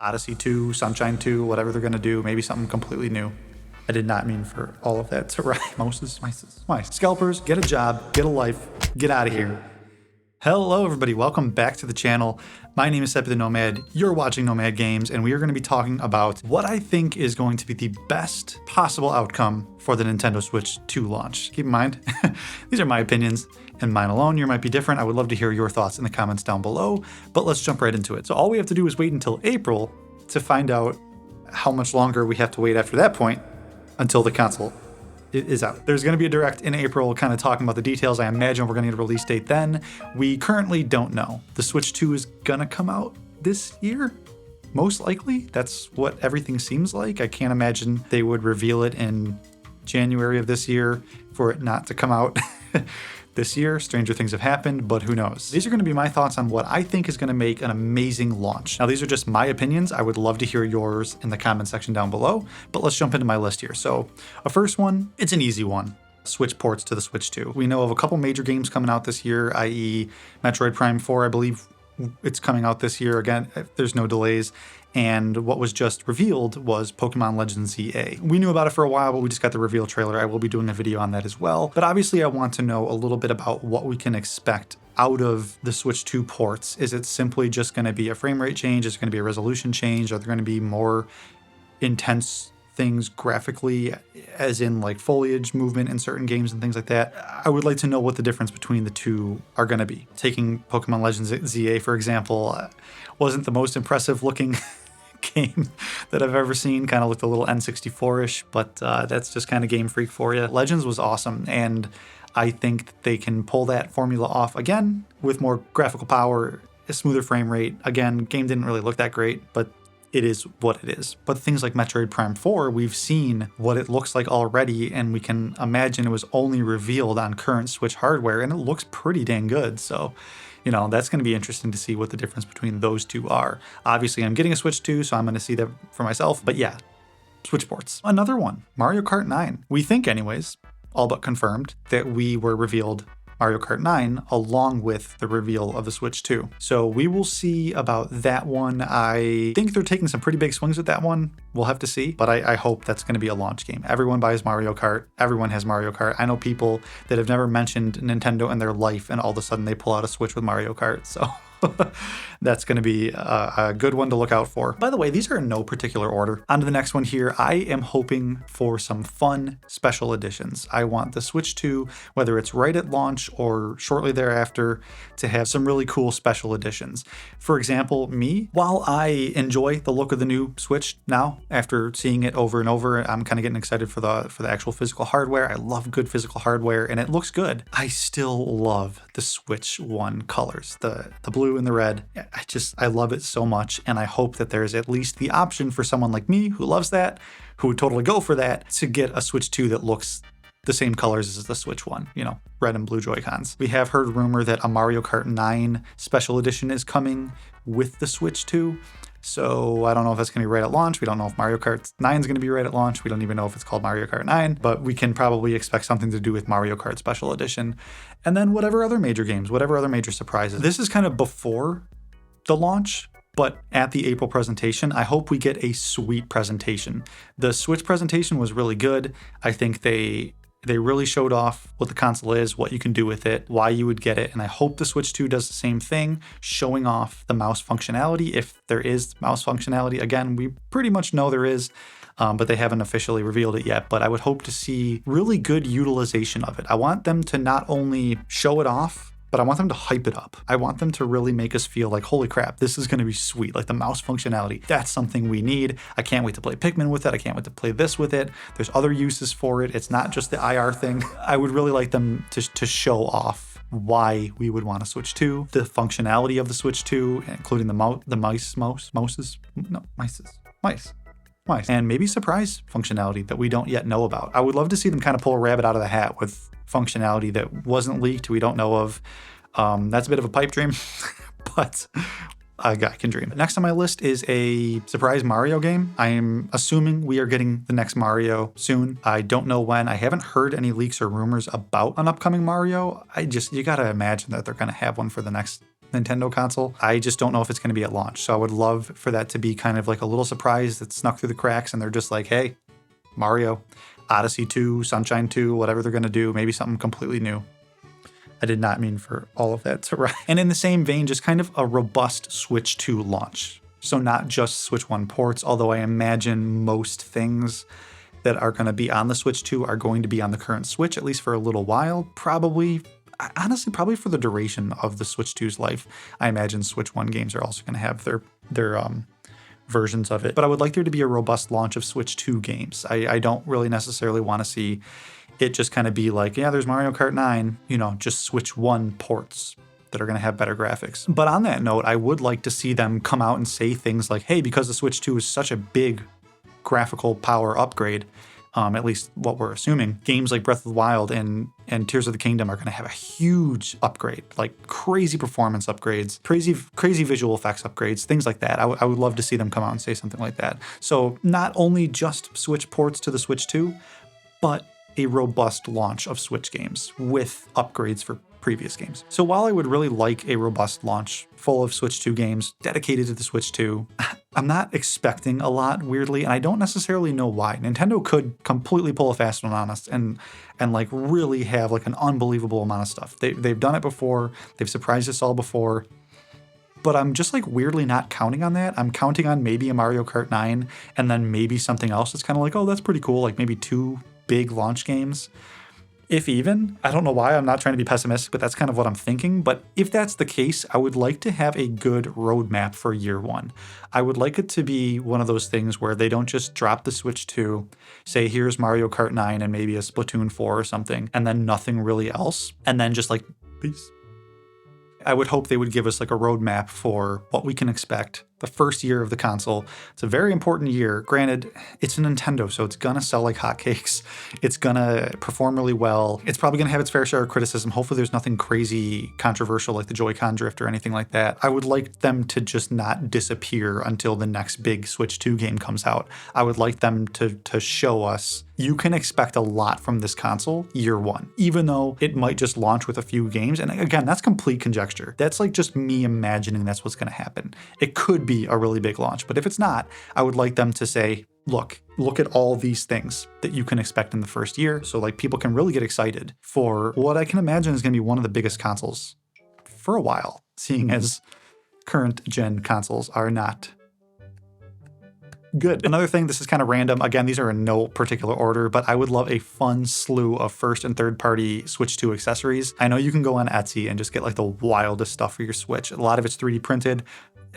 Odyssey 2, Sunshine 2, whatever they're going to do, maybe something completely new. I did not mean for all of that to rhyme. Moses, mice. Scalpers, get a job, get a life, get out of here. Hello, everybody. Welcome back to the channel. My name is Seppi the Nomad. You're watching Nomad Games, and we are going to be talking about what I think is going to be the best possible outcome for the Nintendo Switch 2 launch. Keep in mind, these are my opinions and mine alone. Yours might be different. I would love to hear your thoughts in the comments down below, but let's jump right into it. So all we have to do is wait until April to find out how much longer we have to wait after that point until the console is out. There's going to be a direct in April kind of talking about the details. I imagine we're going to get a release date then. We currently don't know. The Switch 2 is going to come out this year, most likely. That's what everything seems like. I can't imagine they would reveal it in January of this year for it not to come out this year. Stranger things have happened, but who knows? These are going to be my thoughts on what I think is going to make an amazing launch. Now, these are just my opinions. I would love to hear yours in the comment section down below, but let's jump into my list here. So a first one, it's an easy one. Switch ports to the Switch 2. We know of a couple major games coming out this year, i.e. Metroid Prime 4, I believe it's coming out this year. Again, there's no delays. And what was just revealed was Pokemon Legends ZA. We knew about it for a while, but we just got the reveal trailer. I will be doing a video on that as well. But obviously I want to know a little bit about what we can expect out of the Switch 2 ports. Is it simply just going to be a frame rate change? Is it going to be a resolution change? Are there going to be more intense things graphically, as in like foliage movement in certain games and things like that? I would like to know what the difference between the two are going to be. Taking Pokemon Legends ZA, for example, wasn't the most impressive looking game that I've ever seen. Kind of looked a little N64-ish, but that's just kind of Game Freak for you. Legends was awesome, and I think that they can pull that formula off again with more graphical power, a smoother frame rate. Again, game didn't really look that great, but it is what it is. But things like Metroid Prime 4, we've seen what it looks like already, and we can imagine it was only revealed on current Switch hardware, and it looks pretty dang good. So, you know, that's going to be interesting to see what the difference between those two are. Obviously, I'm getting a Switch 2, so I'm going to see that for myself. But yeah, Switch ports. Another one, Mario Kart 9. We think anyways, all but confirmed, that we were revealed Mario Kart 9 along with the reveal of the Switch 2. So we will see about that one. I think they're taking some pretty big swings with that one. We'll have to see, but I hope that's going to be a launch game. Everyone buys Mario Kart. Everyone has Mario Kart. I know people that have never mentioned Nintendo in their life, and all of a sudden they pull out a Switch with Mario Kart. So that's going to be a good one to look out for. By the way, these are in no particular order. On to the next one here. I am hoping for some fun special editions. I want the Switch 2, whether it's right at launch or shortly thereafter, to have some really cool special editions. For example, me, while I enjoy the look of the new Switch now, after seeing it over and over, I'm kind of getting excited for the actual physical hardware. I love good physical hardware, and it looks good. I still love the Switch 1 colors, the blue and the red. I love it so much, and I hope that there's at least the option for someone like me who loves that, who would totally go for that, to get a Switch 2 that looks the same colors as the Switch 1, you know, red and blue Joy-Cons. We have heard rumor that a Mario Kart 9 special edition is coming with the Switch 2. So I don't know if that's going to be right at launch. We don't know if Mario Kart 9 is going to be right at launch. We don't even know if it's called Mario Kart 9, but we can probably expect something to do with Mario Kart Special Edition. And then whatever other major games, whatever other major surprises. This is kind of before the launch, but at the April presentation, I hope we get a sweet presentation. The Switch presentation was really good. I think they really showed off what the console is, what you can do with it, why you would get it, and I hope the Switch 2 does the same thing, showing off the mouse functionality, if there is mouse functionality. Again, we pretty much know there is, but they haven't officially revealed it yet, but I would hope to see really good utilization of it. I want them to not only show it off, but I want them to hype it up. I want them to really make us feel like, holy crap, this is going to be sweet. Like the mouse functionality, that's something we need. I can't wait to play Pikmin with it. I can't wait to play this with it. There's other uses for it. It's not just the IR thing. I would really like them to show off why we would want to Switch 2, the functionality of the Switch 2, including mice, and maybe surprise functionality that we don't yet know about. I would love to see them kind of pull a rabbit out of the hat with functionality that wasn't leaked, we don't know of. That's a bit of a pipe dream, but a guy can dream. Next on my list is a surprise Mario game. I am assuming we are getting the next Mario soon. I don't know when. I haven't heard any leaks or rumors about an upcoming Mario. You gotta imagine that they're gonna have one for the next Nintendo console. I just don't know if it's going to be at launch. So I would love for that to be kind of like a little surprise that snuck through the cracks and they're just like, hey, Mario, Odyssey 2, Sunshine 2, whatever they're going to do, maybe something completely new. I did not mean for all of that to rhyme. And in the same vein, just kind of a robust Switch 2 launch. So not just Switch 1 ports, although I imagine most things that are going to be on the Switch 2 are going to be on the current Switch, at least for a little while. Honestly, probably for the duration of the Switch 2's life. I imagine Switch 1 games are also going to have their versions of it. But I would like there to be a robust launch of Switch 2 games. I don't really necessarily want to see it just kind of be like, yeah, there's Mario Kart 9, just Switch 1 ports that are going to have better graphics. But on that note, I would like to see them come out and say things like, hey, because the Switch 2 is such a big graphical power upgrade, at least what we're assuming, games like Breath of the Wild and Tears of the Kingdom are going to have a huge upgrade, like crazy performance upgrades, crazy visual effects upgrades, things like that. I would love to see them come out and say something like that. So not only just Switch ports to the Switch 2, but a robust launch of Switch games with upgrades for previous games. So while I would really like a robust launch full of Switch 2 games dedicated to the Switch 2, I'm not expecting a lot, weirdly, and I don't necessarily know why. Nintendo could completely pull a fast one on us and like really have like an unbelievable amount of stuff. They've done it before. They've surprised us all before. But I'm just like weirdly not counting on that. I'm counting on maybe a Mario Kart 9 and then maybe something else that's kind of like, oh, that's pretty cool. Like maybe 2 big launch games. If even. I don't know why. I'm not trying to be pessimistic, but that's kind of what I'm thinking. But if that's the case, I would like to have a good roadmap for year one. I would like it to be one of those things where they don't just drop the Switch 2, say, here's Mario Kart 9 and maybe a Splatoon 4 or something, and then nothing really else, and then just like, peace. I would hope they would give us like a roadmap for what we can expect the first year of the console. It's a very important year. Granted, it's a Nintendo, so it's gonna sell like hotcakes. It's gonna perform really well. It's probably gonna have its fair share of criticism. Hopefully there's nothing crazy controversial like the Joy-Con drift or anything like that. I would like them to just not disappear until the next big Switch 2 game comes out. I would like them to show us you can expect a lot from this console year one, even though it might just launch with a few games. And again, that's complete conjecture. That's like just me imagining that's what's gonna happen. It could be a really big launch, but if it's not, I would like them to say, look at all these things that you can expect in the first year. So like people can really get excited for what I can imagine is going to be one of the biggest consoles for a while, seeing as current gen consoles are not good. Another thing, this is kind of random. Again, these are in no particular order, but I would love a fun slew of first and third party Switch 2 accessories. I know you can go on Etsy and just get like the wildest stuff for your Switch. A lot of it's 3D printed.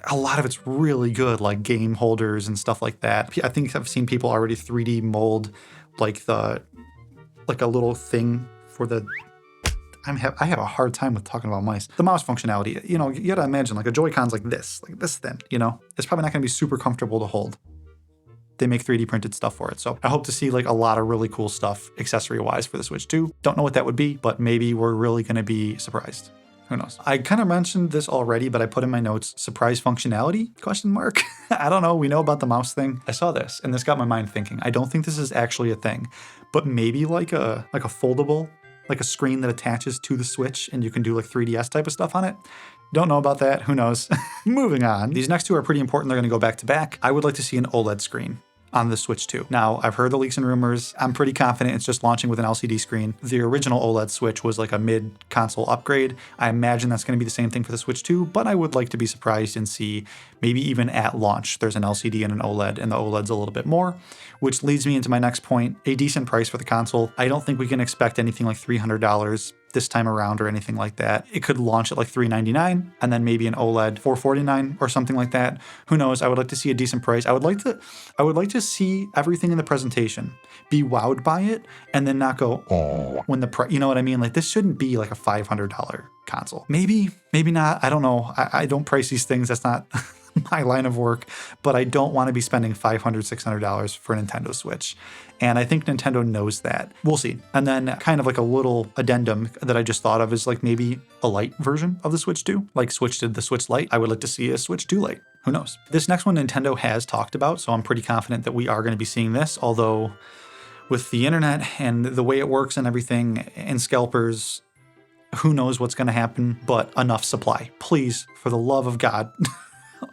A lot of it's really good, like game holders and stuff like that. I think I've seen people already 3D mold like a little thing for the... I have a hard time with talking about mice. The mouse functionality, you gotta imagine like a Joy-Con's like this thin, It's probably not gonna be super comfortable to hold. They make 3D printed stuff for it. So I hope to see like a lot of really cool stuff accessory wise for the Switch 2. Don't know what that would be, but maybe we're really gonna be surprised. Who knows? I kind of mentioned this already, but I put in my notes, surprise functionality, ? I don't know. We know about the mouse thing. I saw this and this got my mind thinking. I don't think this is actually a thing, but maybe like a foldable, like a screen that attaches to the Switch and you can do like 3DS type of stuff on it. Don't know about that. Who knows? Moving on. These next two are pretty important. They're going to go back to back. I would like to see an OLED screen on the Switch 2. Now, I've heard the leaks and rumors. I'm pretty confident it's just launching with an LCD screen. The original OLED Switch was like a mid-console upgrade. I imagine that's going to be the same thing for the Switch 2, but I would like to be surprised and see maybe even at launch there's an LCD and an OLED, and the OLED's a little bit more, which leads me into my next point, a decent price for the console. I don't think we can expect anything like $300 this time around or anything like that. It could launch at like $399 and then maybe an OLED $449 or something like that. Who knows? I would like to see a decent price. I would like to see everything in the presentation, be wowed by it, and then not go, oh, when the price, you know what I mean? Like this shouldn't be like a $500 console. Maybe not. I don't know. I don't price these things. That's not my line of work, but I don't want to be spending $500, $600 for a Nintendo Switch. And I think Nintendo knows that. We'll see. And then kind of like a little addendum that I just thought of is like maybe a Lite version of the Switch 2, like Switch did the Switch Lite. I would like to see a Switch 2 Lite. Who knows? This next one Nintendo has talked about, so I'm pretty confident that we are going to be seeing this, although with the internet and the way it works and everything and scalpers, Who knows what's going to happen, but enough supply. Please, for the love of God,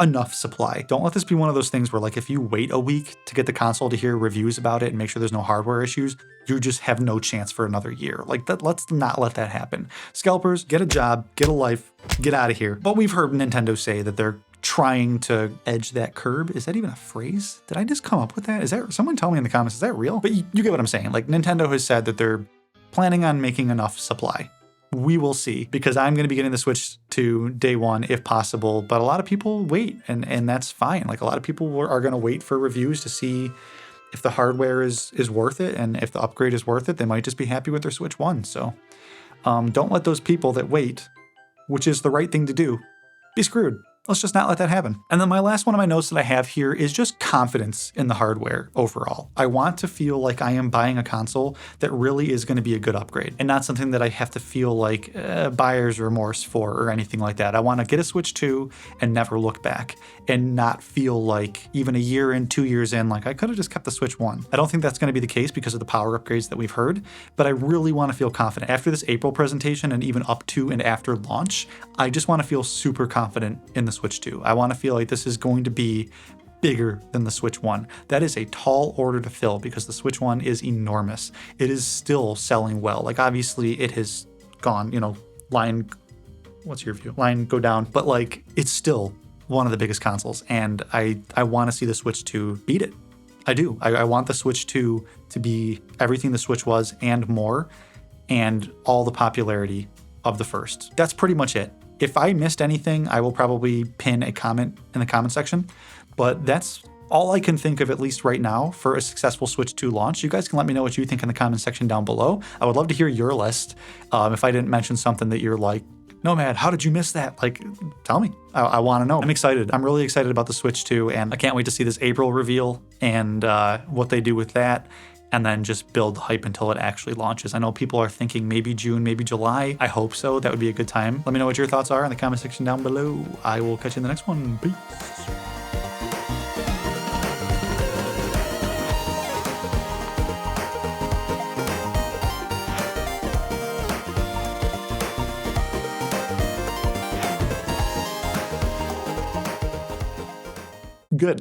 enough supply. Don't let this be one of those things where, like, if you wait a week to get the console to hear reviews about it and make sure there's no hardware issues, you just have no chance for another year. Like, that, let's not let that happen. Scalpers, get a job, get a life, get out of here. But we've heard Nintendo say that they're trying to edge that curb. Is that even a phrase? Did I just come up with that? Is that, someone tell me in the comments, is that real? But you get what I'm saying. Like, Nintendo has said that they're planning on making enough supply. We will see, because I'm going to be getting the Switch 2 day one if possible, but a lot of people wait, and that's fine. Like, a lot of people are going to wait for reviews to see if the hardware is worth it, and if the upgrade is worth it. They might just be happy with their Switch 1. So don't let those people that wait, which is the right thing to do, be screwed. Let's just not let that happen. And then my last one of my notes that I have here is just confidence in the hardware overall. I want to feel like I am buying a console that really is going to be a good upgrade, and not something that I have to feel like buyer's remorse for or anything like that. I want to get a Switch 2 and never look back, and not feel like even a year in, 2 years in, like I could have just kept the Switch 1. I don't think that's going to be the case because of the power upgrades that we've heard, but I really want to feel confident. After this April presentation, and even up to and after launch, I just want to feel super confident in the Switch 2. I want to feel like this is going to be bigger than the Switch 1. That is a tall order to fill, because the Switch 1 is enormous. It is still selling well. Like, obviously it has gone, line, what's your view? Line go down, but like, it's still one of the biggest consoles, and I want to see the Switch 2 beat it. I do. I want the Switch 2 to be everything the Switch was and more, and all the popularity of the first. That's pretty much it. If I missed anything, I will probably pin a comment in the comment section, but that's all I can think of, at least right now, for a successful Switch 2 launch. You guys can let me know what you think in the comment section down below. I would love to hear your list. If I didn't mention something that you're like, Nomad, how did you miss that? Like, tell me. I want to know. I'm excited. I'm really excited about the Switch 2, and I can't wait to see this April reveal and what they do with that, and then just build hype until it actually launches. I know people are thinking maybe June, maybe July. I hope so. That would be a good time. Let me know what your thoughts are in the comment section down below. I will catch you in the next one. Peace.